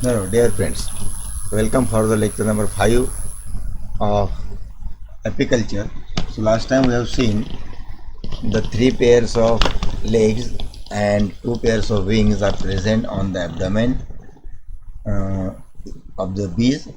No, dear friends, welcome for the lecture number 5 of apiculture. So, last time we have seen the three pairs of legs and two pairs of wings are present on the abdomen uh, of the bees,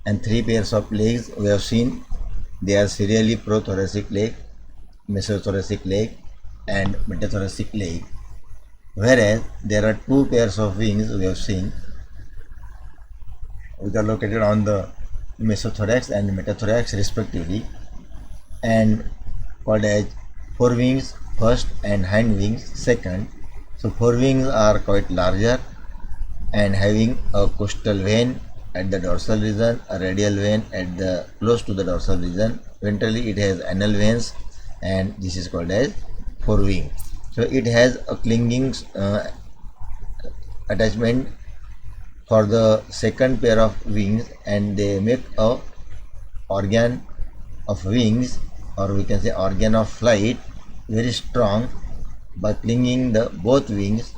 and three pairs of legs we have seen they are serially prothoracic leg, mesothoracic leg, and metathoracic leg. Whereas there are two pairs of wings we have seen which are located on the mesothorax and metathorax respectively, and called as forewings first and hindwings second. So forewings are quite larger and having a costal vein at the dorsal region, a radial vein at the close to the dorsal region. Ventrally it has anal veins, and this is called as forewing. So it has a clinging attachment for the second pair of wings, and they make a organ of wings, or we can say organ of flight, very strong by clinging the both wings.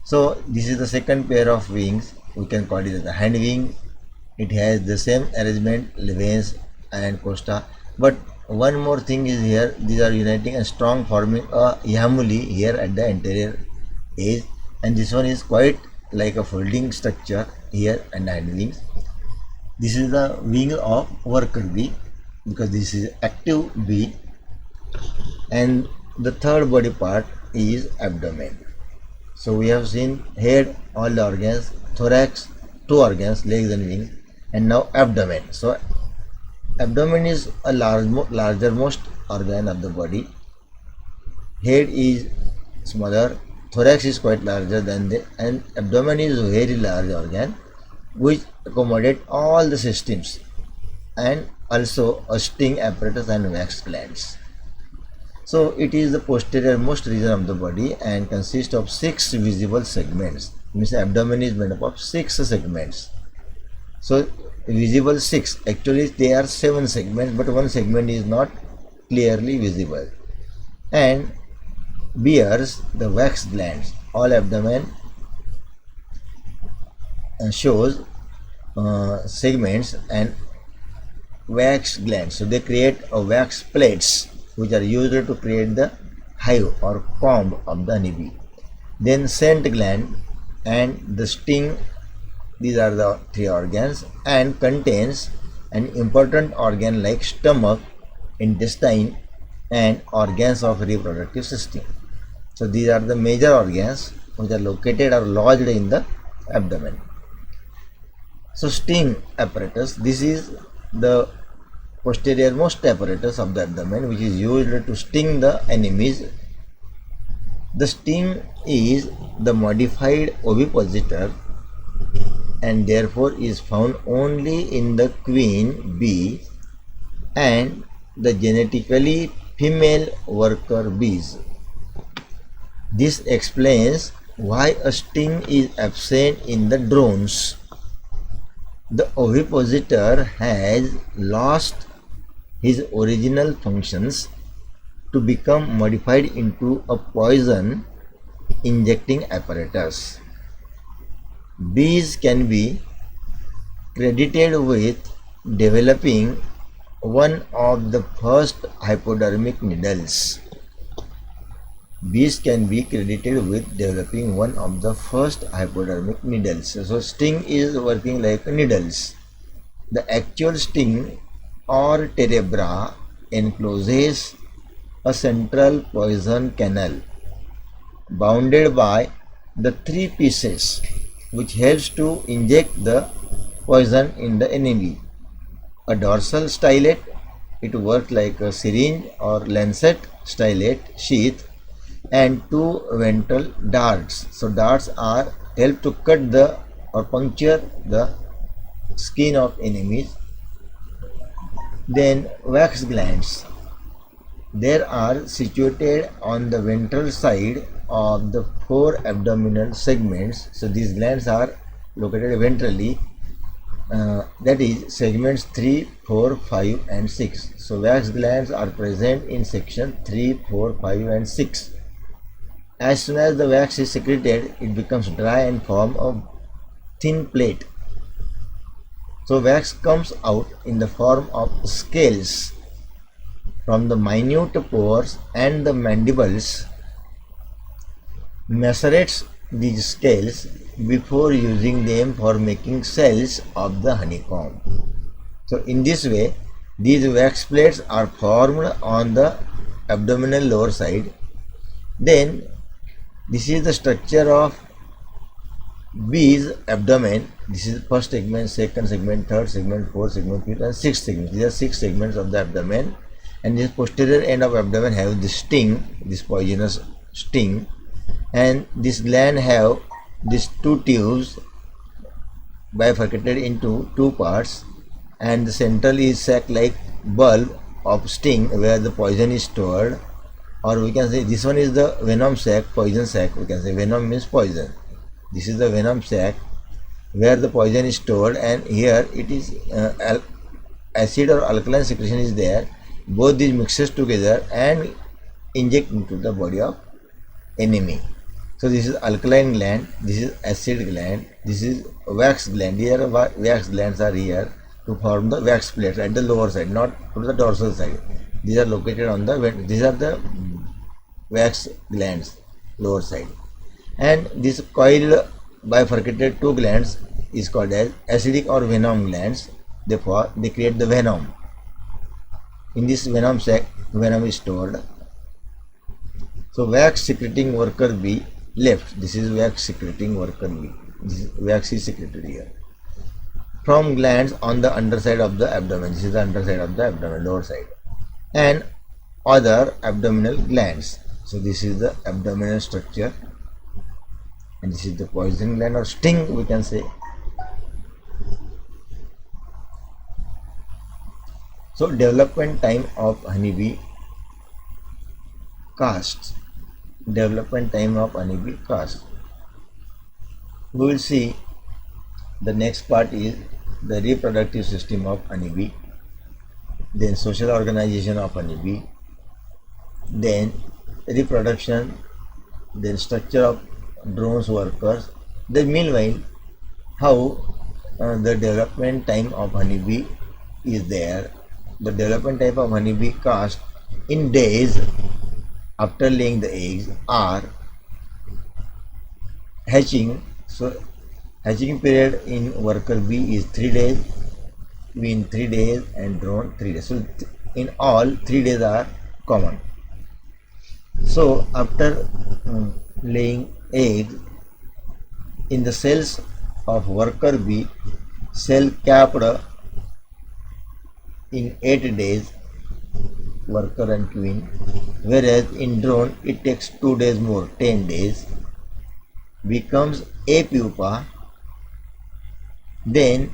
So this is the second pair of wings, we can call it as the hind wing. It has the same arrangement, veins and costa, but one more thing is here, these are uniting and strong, forming a yamuli here at the anterior edge, and this one is quite like a folding structure here and hind wings. This is the wing of worker bee because this is active bee, and the third body part is abdomen. So we have seen head, all the organs, thorax, two organs, legs and wings, and now abdomen. So abdomen is a largermost organ of the body. Head is smaller, thorax is quite larger than the, and abdomen is a very large organ which accommodate all the systems, and also a sting apparatus and wax glands. So it is the posterior most region of the body and consists of 6 visible segments. Means abdomen is made up of 6 segments. So visible 6, actually there are 7 segments, but one segment is not clearly visible, and bears the wax glands. All abdomen shows segments and wax glands. So they create a wax plates which are used to create the hive or comb of the honeybee. Then scent gland and the sting, these are the 3 organs, and contains an important organ like stomach, intestine, and organs of reproductive system. So these are the major organs which are located or lodged in the abdomen. So sting apparatus, this is the posterior most apparatus of the abdomen which is used to sting the enemies. The sting is the modified ovipositor and therefore is found only in the queen bee and the genetically female worker bees. This explains why a sting is absent in the drones. The ovipositor has lost his original functions to become modified into a poison injecting apparatus. Bees can be credited with developing one of the first hypodermic needles. Bees can be credited with developing one of the first hypodermic needles. So sting is working like needles. The actual sting or terebra encloses a central poison canal bounded by the 3 pieces which helps to inject the poison in the enemy. A dorsal stylet, it works like a syringe or lancet stylet sheath, and 2 ventral darts. So darts are help to cut the or puncture the skin of enemies. Then wax glands, there are situated on the ventral side of the 4 abdominal segments. So these glands are located ventrally, that is segments 3, 4, 5 and 6. So wax glands are present in section 3, 4, 5 and 6. As soon as the wax is secreted, it becomes dry and form a thin plate. So wax comes out in the form of scales from the minute pores, and the mandibles macerates these scales before using them for making cells of the honeycomb. So in this way, these wax plates are formed on the abdominal lower side. Then this is the structure of bee's abdomen. This is first segment, second segment, third segment, fourth segment, fifth and sixth segment. These are six segments of the abdomen, and this posterior end of abdomen have this sting, this poisonous sting, and this gland have these two tubes bifurcated into two parts, and the central is sac-like bulb of sting where the poison is stored, or we can say this one is the venom sac, poison sac. We can say venom means poison. This is the venom sac where the poison is stored, and here it is acid or alkaline secretion is there. Both these mixes together and inject into the body of enemy. So this is alkaline gland, this is acid gland, this is wax gland. Here wax glands are here to form the wax plates at the lower side, not to the dorsal side. These are located on the, these are the wax glands, lower side. And this coiled bifurcated two glands is called as acidic or venom glands. Therefore, they create the venom. In this venom sac, venom is stored. So wax secreting worker bee left. This is wax secreting worker bee. This wax is secreted here from glands on the underside of the abdomen. This is the underside of the abdomen, lower side, and other abdominal glands. So this is the abdominal structure, and this is the poison gland or sting, we can say. So development time of honeybee caste. Development time of honeybee caste. We will see the next part is the reproductive system of honeybee, then social organization of honeybee, then reproduction, then structure of drones workers. Then meanwhile, how the development time of honeybee is there. The development time of honeybee caste in days after laying the eggs are hatching. So hatching period in worker bee is 3 days, queen 3 days and drone 3 days. So in all 3 days are common. So after laying eggs in the cells of worker bee, cell capped in 8 days, worker and queen, whereas in drone it takes 2 days more, 10 days, becomes a pupa. Then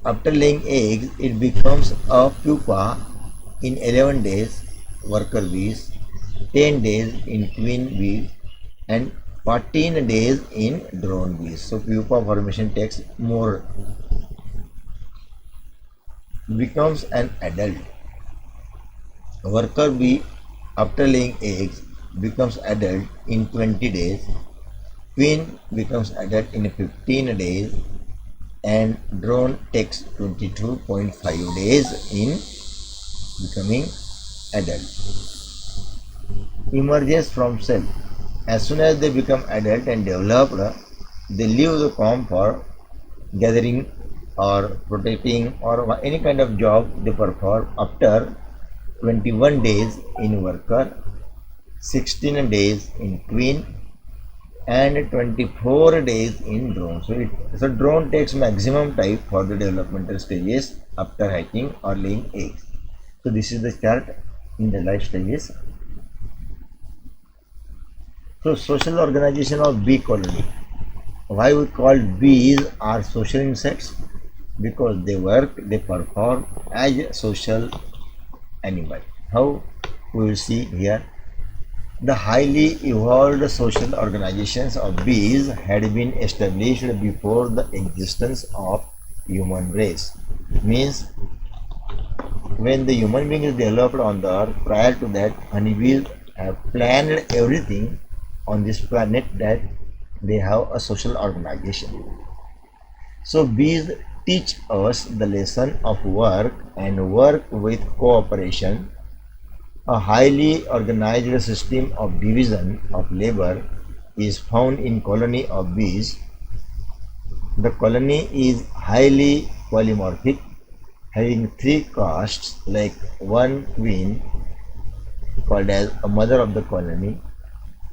after laying eggs it becomes a pupa in 11 days, worker bees, 10 days in queen bees and 14 days in drone bees. So pupa formation takes more. Becomes an adult. Worker bee after laying eggs becomes adult in 20 days, queen becomes adult in 15 days and drone takes 22.5 days in becoming adult. Emerges from cell. As soon as they become adult and developed, they leave the comb for gathering or protecting or any kind of job they perform after 21 days in worker, 16 days in queen and 24 days in drone. So drone takes maximum time for the developmental stages after hatching or laying eggs. So this is the chart in the life stages. So social organization of bee colony. Why we call bees are social insects? Because they work, they perform as a social animal. How? We will see here. The highly evolved social organizations of bees had been established before the existence of human race. Means when the human being is developed on the earth, prior to that honeybees have planned everything on this planet, that They have a social organization. So bees teach us the lesson of work and work with cooperation. A highly organized system of division of labor is found in colony of bees. The colony is highly polymorphic, having three castes like one queen called as a mother of the colony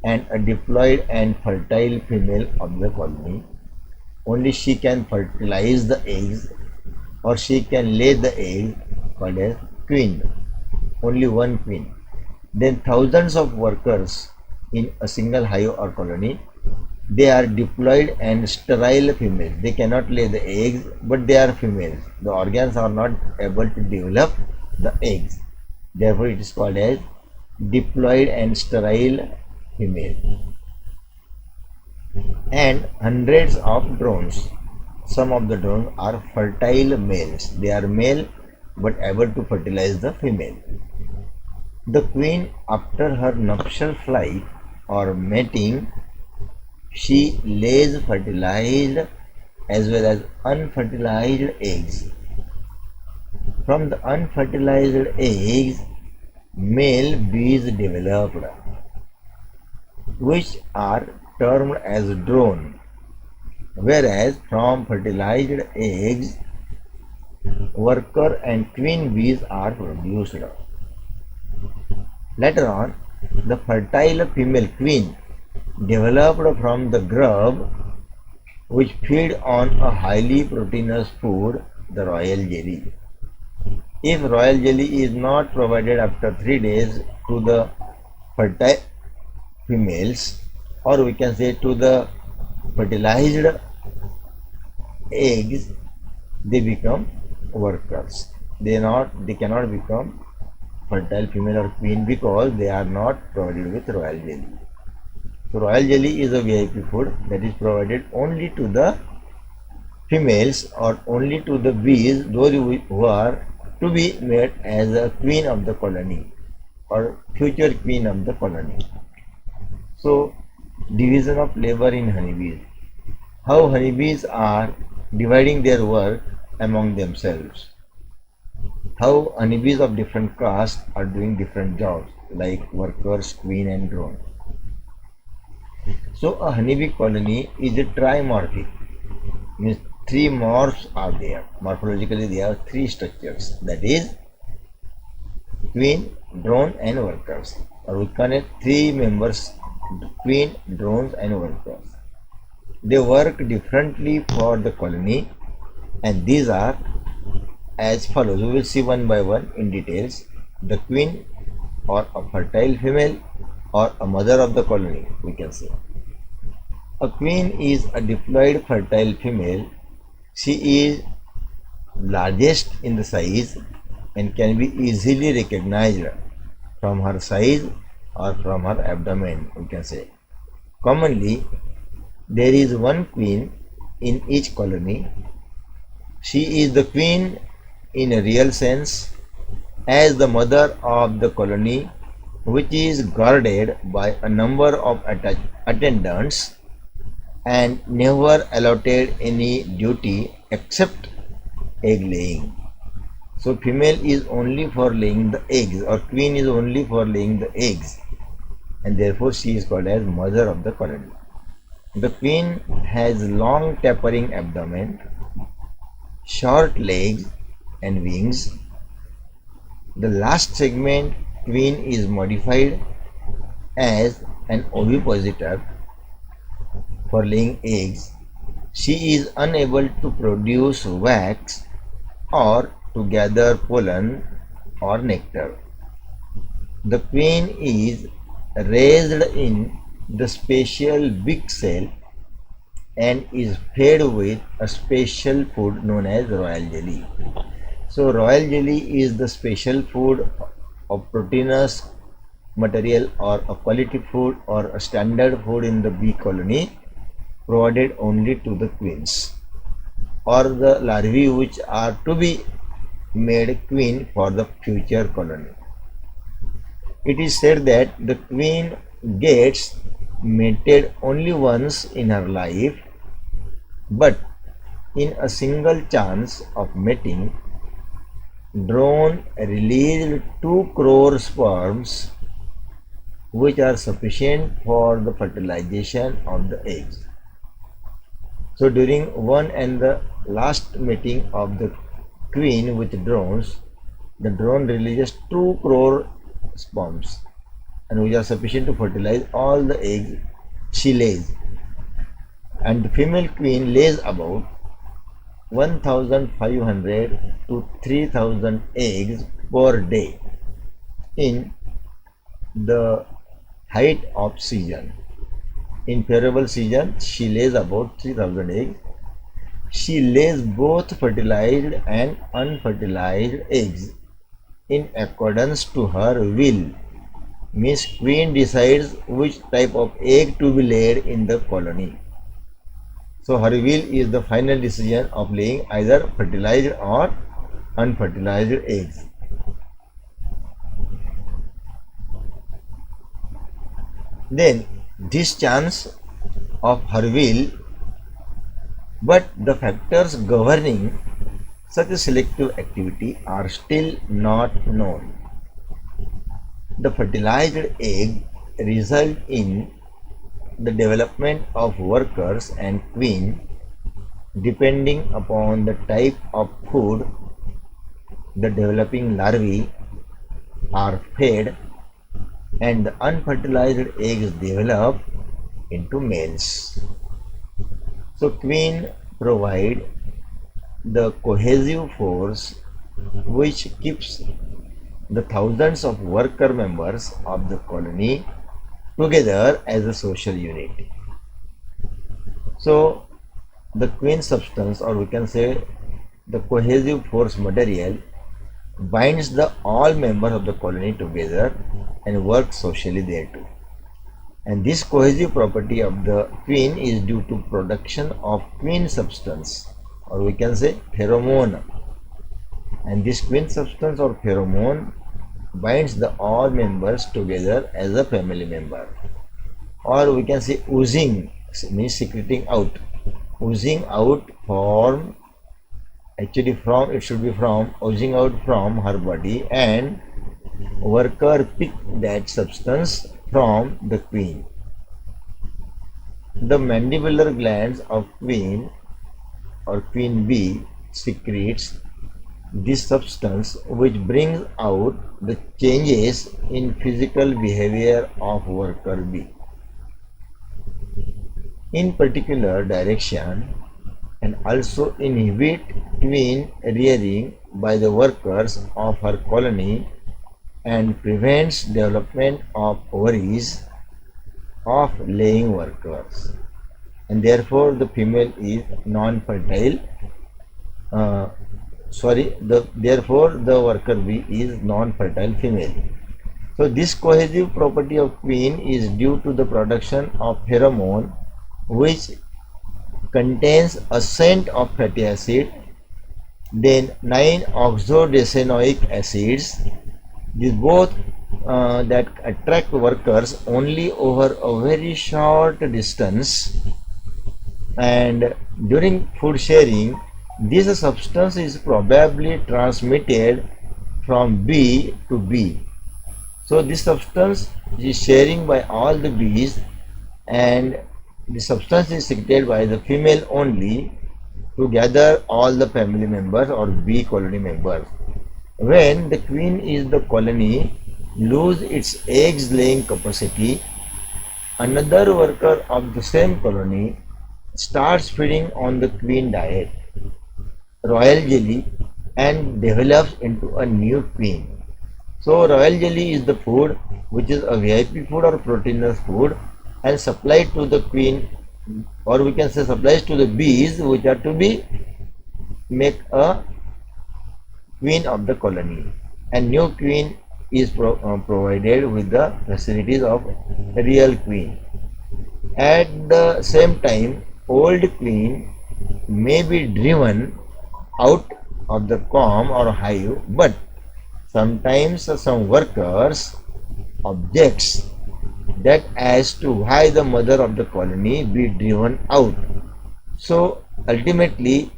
and a diploid and fertile female of the colony. Only she can fertilize the eggs or she can lay the egg called as queen. Only one queen. Then thousands of workers in a single hive or colony. They are diploid and sterile females. They cannot lay the eggs, but they are females. The organs are not able to develop the eggs. Therefore, it is called as diploid and sterile female. And hundreds of drones. Some of the drones are fertile males. They are male but able to fertilize the female. The queen, after her nuptial flight or mating, she lays fertilized as well as unfertilized eggs. From the unfertilized eggs, male bees developed, which are termed as drone, whereas from fertilized eggs, worker and queen bees are produced. Later on, the fertile female queen developed from the grub which feed on a highly proteinous food, the royal jelly. If royal jelly is not provided after 3 days to the fertile females, or we can say to the fertilized eggs, they become workers. They cannot become fertile female or queen because they are not provided with royal jelly. So royal jelly is a VIP food that is provided only to the females or only to the bees, those who are to be made as a queen of the colony or future queen of the colony. So division of labor in honeybees. How honeybees are dividing their work among themselves. How honeybees of different castes are doing different jobs like workers, queen and drone. So a honeybee colony is a trimorphic, means three morphs are there. Morphologically they have three structures, that is queen, drone and workers. Or we connect three members, queen, drones and workers. They work differently for the colony and these are as follows. We will see one by one in details. The queen or a fertile female or a mother of the colony, we can say. A queen is a diploid fertile female. She is largest in the size and can be easily recognized from her size or from her abdomen, we can say. Commonly, there is one queen in each colony. She is the queen in a real sense as the mother of the colony, which is guarded by a number of attendants and never allotted any duty except egg laying. So female is only for laying the eggs or queen is only for laying the eggs and therefore she is called as mother of the colony. The queen has long tapering abdomen, short legs and wings. The last segment, queen, is modified as an ovipositor for laying eggs. She is unable to produce wax or to gather pollen or nectar. The queen is raised in the special big cell and is fed with a special food known as royal jelly. So royal jelly is the special food of proteinous material or a quality food or a standard food in the bee colony provided only to the queens or the larvae which are to be made queen for the future colony. It is said that the queen gets mated only once in her life, but in a single chance of mating, drone released 2 crore sperms, which are sufficient for the fertilization of the eggs. So during one and the last mating of the queen with drones, the drone releases 2 crore sperms, and which are sufficient to fertilize all the eggs she lays. And the female queen lays about 1500 to 3000 eggs per day in the height of season. In favorable season, she lays about 3000 eggs. She lays both fertilized and unfertilized eggs in accordance to her will. Means queen decides which type of egg to be laid in the colony. So her will is the final decision of laying either fertilized or unfertilized eggs. Then this chance of her will, but the factors governing such a selective activity are still not known. The fertilized egg result in the development of workers and queen depending upon the type of food the developing larvae are fed, and the unfertilized eggs develop into males. So queen provide the cohesive force which keeps the thousands of worker members of the colony together as a social unit. So the queen substance, or we can say the cohesive force material, binds the all members of the colony together and works socially there too. And this cohesive property of the queen is due to production of queen substance, or we can say pheromone. And this queen substance or pheromone binds the all members together as a family member. Or we can say oozing, means secreting out. Oozing out from, actually from, it should be from, oozing out from her body, and worker pick that substance from the queen. The mandibular glands of queen or queen bee secretes this substance, which brings out the changes in physical behavior of worker bee in particular direction, and also inhibit queen rearing by the workers of her colony, and prevents development of ovaries of laying workers, and therefore the female is non-fertile. Therefore the worker bee is non-fertile female. So this cohesive property of queen is due to the production of pheromone, which contains a scent of fatty acid, then 9 oxodecanoic acids. These both that attract workers only over a very short distance, and during food sharing this substance is probably transmitted from bee to bee. So this substance is sharing by all the bees, and the substance is secreted by the female only to gather all the family members or bee colony members. When the queen is the colony lose its eggs laying capacity, another worker of the same colony starts feeding on the queen diet, royal jelly, and develops into a new queen. So royal jelly is the food which is a VIP food or proteinous food, and supplied to the queen, or we can say supplies to the bees which are to be make a queen of the colony, and new queen is provided with the facilities of real queen. At the same time, old queen may be driven out of the comb or hive, but sometimes some workers objects that as to why the mother of the colony be driven out. So ultimately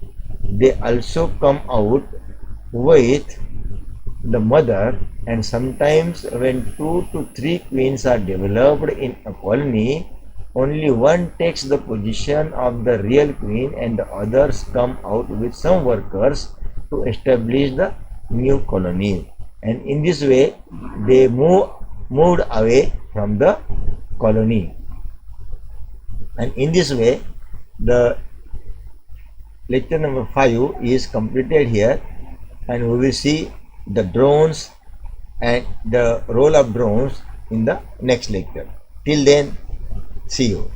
they also come out with the mother, and sometimes when 2 to 3 queens are developed in a colony, only one takes the position of the real queen and the others come out with some workers to establish the new colony, and in this way they moved away from the colony. And in this way the lecture number 5 is completed here, and we will see the drones and the role of drones in the next lecture. Till then, see you.